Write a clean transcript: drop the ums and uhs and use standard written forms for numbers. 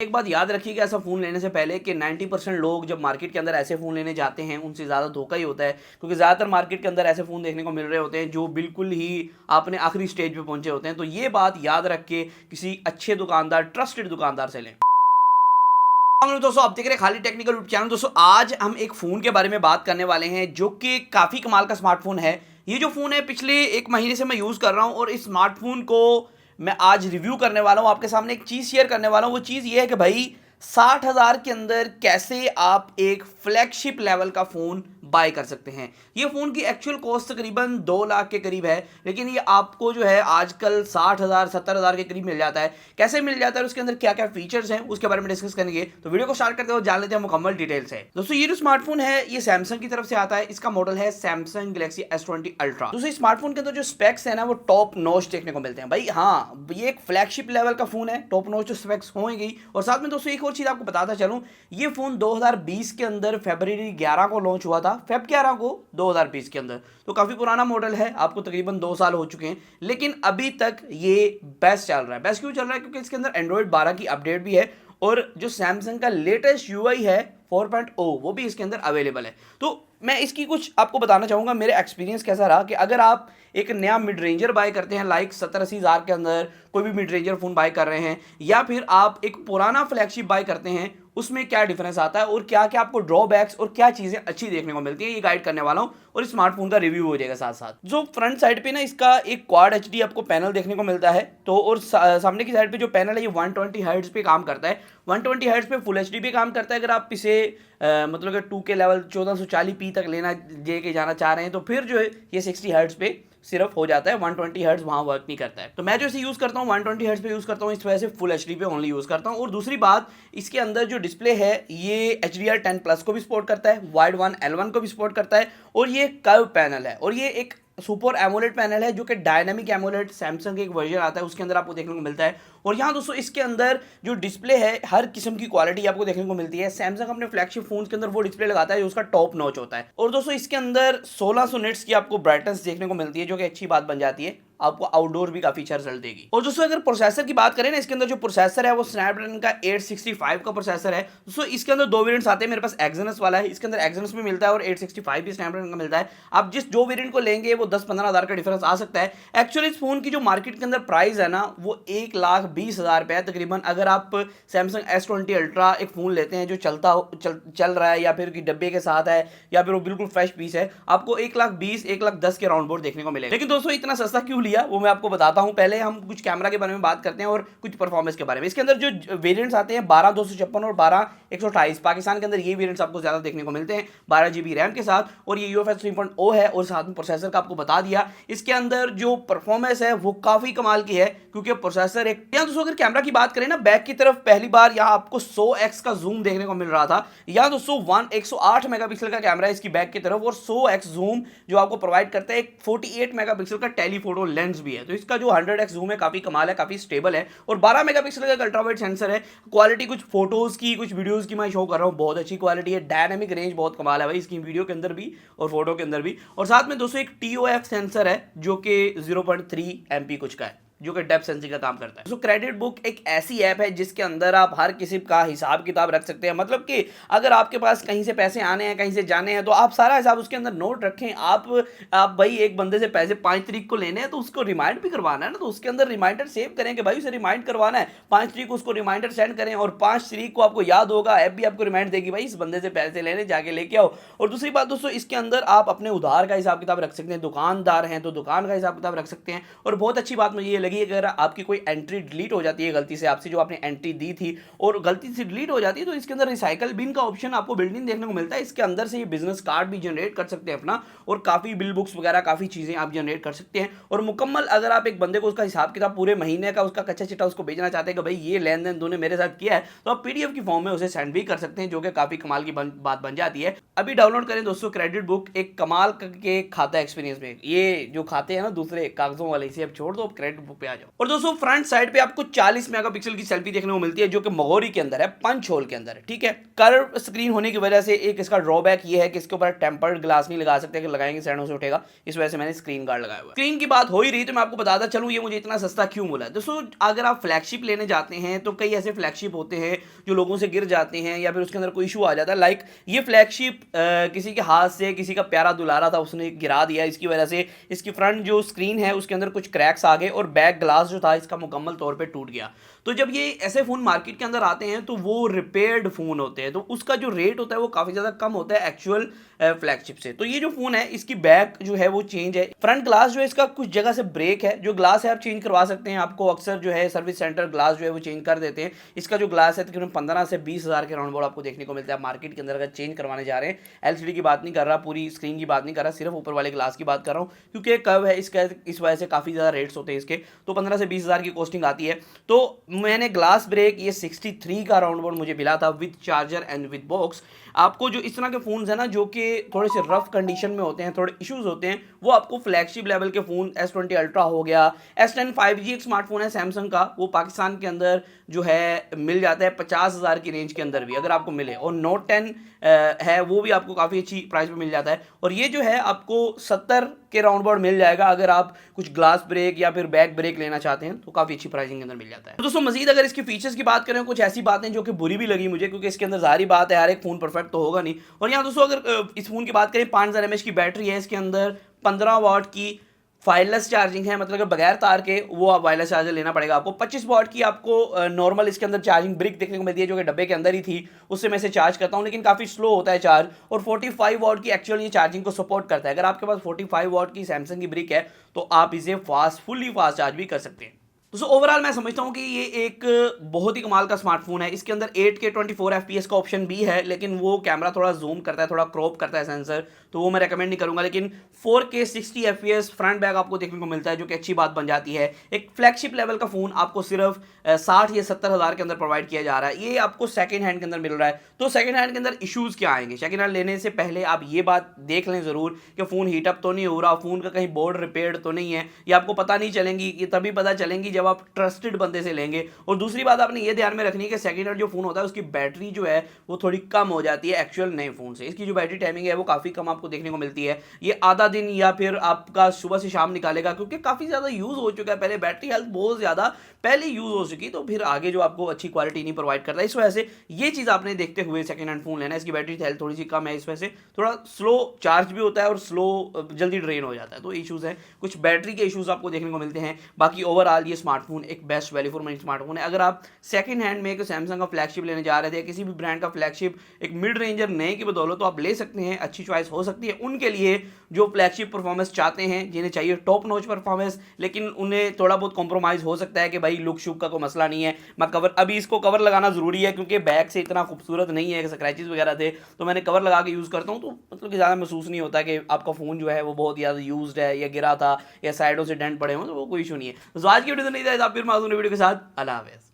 एक बात याद रखिएगा ऐसा फ़ोन लेने से पहले कि 90% लोग जब मार्केट के अंदर ऐसे फ़ोन लेने जाते हैं उनसे ज़्यादा धोखा ही होता है, क्योंकि ज़्यादातर मार्केट के अंदर ऐसे फ़ोन देखने को मिल रहे होते हैं जो बिल्कुल ही आपने आखिरी स्टेज पे पहुंचे होते हैं। तो ये बात याद रख के किसी अच्छे दुकानदार, ट्रस्टेड दुकानदार से लें। दोस्तों आप देख रहे हैं खालिद टेक्निकल यूट्यूब चैनल। दोस्तों आज हम एक फ़ोन के बारे में बात करने वाले हैं जो कि काफ़ी कमाल का स्मार्टफोन है। ये जो फ़ोन है पिछले एक महीने से मैं यूज़ कर रहा हूँ और इस स्मार्टफोन को मैं आज रिव्यू करने वाला हूँ, आपके सामने एक चीज़ शेयर करने वाला हूँ। वो चीज़ ये है कि भाई 60,000 के अंदर कैसे आप एक फ्लैगशिप लेवल का फ़ोन बाय कर सकते हैं। ये फ़ोन की एक्चुअल कॉस्ट तकरीबन 2 लाख के करीब है, लेकिन ये आपको जो है आजकल 60,000 70,000 के करीब मिल जाता है। कैसे मिल जाता है और उसके अंदर क्या क्या फीचर्स हैं उसके बारे में डिस्कस करेंगे। तो वीडियो को स्टार्ट करते हो जान लेते हैं मुकम्मल डिटेल्स है। दोस्तों ये जो स्मार्टफोन है ये सैमसंग की तरफ से आता है। इसका मॉडल है सैमसंग गैलेक्सी S20 अल्ट्रा। दोस्तों स्मार्टफोन के अंदर जो स्पेक्स है ना वो टॉप नॉच देखने को मिलते हैं। भाई हाँ, ये एक फ्लैगशिप लेवल का फोन है, टॉप नॉच जो स्पेक्स होंगी। और साथ में दोस्तों एक और चीज आपको बताता चलूं, ये फोन 2020 के अंदर फरवरी 11 को लॉन्च हुआ था, फेब 11 को 2020 के अंदर। तो काफी पुराना मॉडल है, आपको तकरीबन 2 साल हो चुके हैं, लेकिन अभी तक ये बेस्ट चल रहा है। बेस्ट क्यों चल रहा है? क्योंकि इसके अंदर एंड्रॉइड 12 की अपडेट भी है और जो सैमसंग का लेटेस्ट यूआई है 4.0 वो भी इसके अंदर अवेलेबल है। तो मैं इसकी कुछ आपको बताना चाहूँगा मेरा एक्सपीरियंस कैसा रहा कि अगर आप एक नया मिड रेंजर बाय करते हैं, लाइक 70-80 हज़ार के अंदर कोई भी मिड रेंजर फ़ोन बाय कर रहे हैं, या फिर आप एक पुराना फ्लैगशिप बाय करते हैं, उसमें क्या डिफरेंस आता है और क्या क्या आपको ड्रॉबैक्स और क्या चीज़ें अच्छी देखने को मिलती है, ये गाइड करने वाला हूँ। और इस स्मार्टफोन का रिव्यू हो जाएगा साथ साथ। जो फ्रंट साइड पे ना इसका एक क्वाड HD आपको पैनल देखने को मिलता है, तो और सामने की साइड पे जो पैनल है ये 120 हर्ट्ज पे काम करता है। 120 हर्ट्ज पे फुल HD पे काम करता है। अगर आप इसे मतलब कि 2K लेवल 1440p तक लेना लेके जाना चाह रहे हैं तो फिर जो है ये 60 हर्ट्ज पे सिर्फ हो जाता है, 120 हर्ट्ज वहाँ वर्क नहीं करता है। तो मैं जो इसे यूज़ करता हूँ 120 हर्ट्ज पे यूज़ करता हूँ, इस वजह से फुल HD पे ओनली यूज़ करता हूँ। और दूसरी बात, इसके अंदर जो डिस्प्ले है ये HDR10 प्लस को भी सपोर्ट करता है, वाइड वन L1 को भी सपोर्ट करता है, और ये कर्व पैनल है और ये एक सुपर एमोलेड पैनल है जो कि डायनामिक एमोलेड सैमसंग के एक वर्जन आता है उसके अंदर आपको देखने को मिलता है। और यहाँ दोस्तों इसके अंदर जो डिस्प्ले है हर किस्म की क्वालिटी आपको देखने को मिलती है। सैमसंग अपने फ्लैगशिप फोन के अंदर वो डिस्प्ले लगाता है जो उसका टॉप नॉच होता है। और दोस्तों इसके अंदर 1600 निट्स की आपको ब्राइटनेस देखने को मिलती है जो कि अच्छी बात बन जाती है, आपको आउटडोर भी काफी अच्छा रिजल्ट देगी। और दोस्तों अगर प्रोसेसर की बात करें ना, इसके अंदर जो प्रोसेसर है वो स्नैपड्रैगन का 865 का प्रोसेसर है। दोस्तों इसके अंदर 2 वेरिएंट्स आते हैं, मेरे पास एक्सयनस वाला है, इसके अंदर एक्सयनस भी मिलता है और 865 भी स्नैपड्रैगन का मिलता है। आप जिस जो वेरिएंट को लेंगे वो 10-15 हज़ार का डिफरेंस आ सकता है। एक्चुअली इस फोन की जो मार्केट के अंदर प्राइस है ना वो 1,20,000 रुपये है तकरीबन। अगर आप सैमसंग S20 अल्ट्रा एक फ़ोन लेते हैं जो चल रहा है, या फिर कि डब्बे के साथ है, या फिर वो बिल्कुल फ्रेश पीस है, आपको 1,20,000 1,10,000 के राउंड बोर्ड देखने को मिलेगा। लेकिन दोस्तों इतना सस्ता क्यों लिया वो मैं आपको बताता हूं। पहले हम कुछ कैमरा के बारे में बात करते हैं और कुछ परफॉर्मेंस के बारे में। इसके अंदर जो वेरिएंट्स आते हैं 12/256 और 12/128, पाकिस्तान के अंदर ये वेरिएंट्स आपको ज्यादा देखने को मिलते हैं 12 GB रैम के साथ, और ये UFS 3.0 है। और साथ में प्रोसेसर का आपको बता दिया, इसके अंदर जो परफॉर्मेंस है वो काफी कमाल की है क्योंकि प्रोसेसर एक। यहाँ दोस्तों अगर कैमरा की बात करें ना, बैक की तरफ पहली बार यहाँ आपको 100x का जूम देखने को मिल रहा था। यहाँ दोस्तों 108 मेगापिक्सल का कैमरा है इसकी बैक की तरफ, और 100x जूम जो आपको प्रोवाइड करता है। एक 48 मेगापिक्सल का टेलीफोटो लेंस भी है, तो इसका जो 100x जूम है काफी कमाल है, काफी स्टेबल है। और 12 मेगापिक्सल का अल्ट्रा वाइड सेंसर है। क्वालिटी कुछ फोटोज की कुछ वीडियोस की मैं शो कर रहा हूँ, बहुत अच्छी क्वालिटी है। डायनामिक रेंज बहुत कमाल है भाई इसकी, वीडियो के अंदर भी और फोटो के अंदर भी। और साथ में दोस्तों एक TOF सेंसर है जो कि 0.3 MP कुछ का है, जो कि डेप्थ सेंसिंग का काम करता है। क्रेडिट बुक एक ऐसी ऐप है जिसके अंदर आप हर किसी का हिसाब किताब रख सकते हैं। मतलब कि अगर आपके पास कहीं से पैसे आने हैं, कहीं से जाने हैं, तो आप सारा हिसाब उसके अंदर नोट रखें। आप भाई एक बंदे से पैसे 5 तारीख को लेने हैं तो उसको रिमाइंड भी करवाना है ना, तो उसके अंदर रिमाइंडर सेव करें कि भाई उसे रिमाइंड करवाना है। 5 तारीख को उसको रिमाइंडर सेंड करें और 5 तारीख को आपको याद होगा, ऐप भी आपको रिमाइंड देगी भाई इस बंदे से पैसे लेने, जाके लेके आओ। और दूसरी बात दोस्तों, इसके अंदर आप अपने उधार का हिसाब किताब रख सकते हैं, दुकानदार हैं तो दुकान का हिसाब किताब रख सकते हैं। और बहुत अच्छी बात मुझे ये लगी, अगर आपकी कोई एंट्री डिलीट हो जाती है गलती से आपसे, जो आपने एंट्री दी थी और गलती से डिलीट हो जाती है, तो इसके अंदर रिसाइकल बिन का ऑप्शन आपको बिल्ट इन देखने को मिलता है। इसके अंदर से ये बिजनेस कार्ड भी जनरेट कर सकते हैं अपना, और काफी बिल बुक्स वगैरह काफी चीजें आप जनरेट कर सकते हैं। और मुकम्मल अगर आप एक बंदे को उसका हिसाब किताब पूरे महीने का उसका कच्चा चिट्ठा उसको भेजना चाहते हैं कि भाई ये लेन देन तूने मेरे साथ किया है, तो आप PDF की फॉर्म में उसे सेंड भी कर सकते हैं, जो कि काफी कमाल की बात बन जाती है। अभी डाउनलोड करें दोस्तों क्रेडिट बुक, एक कमाल के खाता एक्सपीरियंस में। ये जो खाते हैं ना दूसरे कागजों वाले, इसे अब छोड़ दो, क्रेडिट बुक पे आ जाओ। और दोस्तों फ्रंट साइड पे आपको 40 मेगापिक्सल की सेल्फी देखने को मिलती है, जो कि मगोरी के अंदर है, पंच होल के अंदर है, ठीक है। कर्व स्क्रीन होने की वजह से एक इसका ड्रॉबैक ये है कि इसके ऊपर टेम्पर्ड ग्लास नहीं लगा सकते, कि लगाएंगे साइडों से उठेगा, इस वजह से मैंने स्क्रीन गार्ड लगाया हुआ है। स्क्रीन की बात हो ही रही तो मैं आपको बताता चलूं ये मुझे इतना सस्ता क्यों मिला है। दोस्तों अगर आप फ्लैगशिप लेने जाते हैं तो कई ऐसे फ्लैगशिप होते हैं जो लोगों से गिर जाते हैं या फिर उसके अंदर कोई इशू आ जाता है। लाइक ये फ्लैगशिप किसी के हाथ से किसी का प्यारा दुलारा था, उसने गिरा दिया, इसकी वजह से इसकी फ्रंट जो स्क्रीन है उसके अंदर कुछ क्रैक्स आ गए और बैक ग्लास जो था इसका मुकम्मल तौर पे टूट गया। तो जब ये ऐसे फ़ोन मार्केट के अंदर आते हैं तो वो रिपेयर्ड फ़ोन होते हैं, तो उसका जो रेट होता है वो काफ़ी ज़्यादा कम होता है एक्चुअल फ्लैगशिप से। तो ये जो फ़ोन है इसकी बैक जो है वो चेंज है, फ्रंट ग्लास जो है इसका कुछ जगह से ब्रेक है, जो ग्लास है आप चेंज करवा सकते हैं, आपको अक्सर जो है सर्विस सेंटर ग्लास जो है वो चेंज कर देते हैं। इसका जो ग्लास है तकरीबन 15 से 20 हज़ार के राउंड बोर्ड आपको देखने को मिलता है मार्केट के अंदर अगर चेंज करवाने जा रहे हैं। एलसीडी की बात नहीं कर रहा, पूरी स्क्रीन की बात नहीं कर रहा, सिर्फ ऊपर वाले ग्लास की बात कर रहा हूँ, क्योंकि कर्व है इसका, इस वजह से काफ़ी ज़्यादा रेट्स होते हैं इसके, तो 15 से 20 हज़ार की कॉस्टिंग आती है। तो मैंने ग्लास ब्रेक ये 63 का राउंड बोर्ड मुझे मिला था with charger and with box. आपको जो इस तरह के फ़ोन है ना जो कि थोड़े से रफ कंडीशन में होते हैं, थोड़े इश्यूज होते हैं, वो आपको फ्लैगशिप लेवल के फ़ोन S20 अल्ट्रा हो गया, S10 5G एक स्मार्टफोन है सैमसंग का, वो पाकिस्तान के अंदर जो है मिल जाता है 50 हज़ार की रेंज के अंदर भी अगर आपको मिले, और नोट 10 है वो भी आपको काफ़ी अच्छी प्राइस में मिल जाता है। और ये जो है आपको 70 के राउंड बोर्ड मिल जाएगा अगर आप कुछ ग्लास ब्रेक या फिर बैक ब्रेक लेना चाहते हैं, तो काफ़ी अच्छी प्राइसिंग के अंदर मिल जाता है। तो दोस्तों मजीद अगर इसकी फीचर्स की बात करें, कुछ ऐसी बातें जो कि बुरी भी लगी मुझे, क्योंकि इसके अंदर जारी बात है हर एक फ़ोन परफेक्ट तो होगा नहीं। और यहाँ दोस्तों अगर इस फ़ोन की बात करें 5000 mAh की बैटरी है, इसके अंदर 15 वाट की वायरलेस चार्जिंग है, मतलब कि बगैर तार के वो आप वायरलेस चार्जर लेना पड़ेगा आपको। 25 वाट की आपको नॉर्मल इसके अंदर चार्जिंग ब्रिक देखने को मिलती है, जो कि डब्बे के अंदर ही थी, उससे मैं इसे चार्ज करता हूँ, लेकिन काफ़ी स्लो होता है चार्ज। और 45 वाट की एक्चुअल ये चार्जिंग को सपोर्ट करता है। अगर आपके पास 45 वाट की सैमसंग की ब्रिक है तो आप इसे फुल्ली फास्ट चार्ज भी कर सकते हैं। तो ओवरऑल मैं समझता हूँ कि ये एक बहुत ही कमाल का स्मार्टफोन है। इसके अंदर 8K 24 FPS का ऑप्शन भी है, लेकिन वो कैमरा थोड़ा जूम करता है, थोड़ा क्रॉप करता है सेंसर, तो वो मैं रेकमेंड नहीं करूँगा। लेकिन 4K 60 FPS फ्रंट बैक आपको देखने को मिलता है, जो कि अच्छी बात बन जाती है। एक फ्लैगशिप लेवल का फ़ोन आपको सिर्फ 60 या 70 हज़ार के अंदर प्रोवाइड किया जा रहा है, ये आपको सेकेंड हैंड के अंदर मिल रहा है। तो सेकेंड हैंड के अंदर इशूज़ क्या आएंगे? सेकेंड हैंड लेने से पहले आप ये बात देख लें ज़रूर कि फ़ोन हीटअप तो नहीं हो रहा, फ़ोन का कहीं बोर्ड रिपेयर्ड तो नहीं है। ये आपको पता नहीं चलेंगी, ये तभी पता चलेंगी जब आप ट्रस्टेड बंदे से लेंगे। और दूसरी बात आपने ये ध्यान में रखनी है कि सेकंड हैंड जो फोन होता है उसकी बैटरी जो है वो थोड़ी कम हो जाती है एक्चुअल नए फोन से। इसकी जो बैटरी टाइमिंग है वो काफी कम आपको देखने को मिलती है, ये आधा दिन या फिर आपका सुबह से शाम निकालेगा, क्योंकि काफी ज्यादा यूज हो चुका है। पहले बैटरी हेल्थ बहुत ज्यादा पहले यूज हो चुकी, तो फिर आगे जो आपको अच्छी क्वालिटी नहीं प्रोवाइड करता, इस वजह से ये चीज आपने देखते हुए सेकंड हैंड फोन लेना। इसकी बैटरी हेल्थ थोड़ी सी कम है, इस वजह से थोड़ा स्लो चार्ज भी होता है और स्लो जल्दी ड्रेन हो जाता है, तो इश्यूज है, कुछ बैटरी के इश्यूज आपको देखने को मिलते हैं। बाकी ओवरऑल ये स्मार्टफोन एक best value for money smartphone है। अगर आप सेकंड हैंड में एक सैमसंग का फ्लैगशिप लेने जा रहे थे, किसी भी ब्रांड का फ्लैगशिप एक मिड रेंजर नए की बदौलत, तो आप ले सकते हैं, अच्छी चॉइस हो सकती है उनके लिए जो फ्लैगशिप परफॉर्मेंस चाहते हैं, जिन्हें चाहिए टॉप नॉच परफॉर्मेंस, लेकिन उन्हें थोड़ा बहुत कॉम्प्रोमाइज़ हो सकता है कि भाई लुक शुक का कोई मसला नहीं है। मैं कवर अभी इसको कवर लगाना ज़रूरी है, क्योंकि बैक से इतना खूबसूरत नहीं है, स्क्रैचेस वगैरह थे, तो मैंने कवर लगा के यूज़ करता हूँ, तो मतलब कि ज़्यादा महसूस नहीं होता कि आपका फ़ोन जो है वो बहुत ज़्यादा यूज्ड है या गिरा था या साइडों से डेंट पड़े हों, तो वो कोई इशू नहीं है। तो आज की वीडियो तो नहीं था, आप फिर मासूम वीडियो के साथ। अल्लाह हाफ़िज़।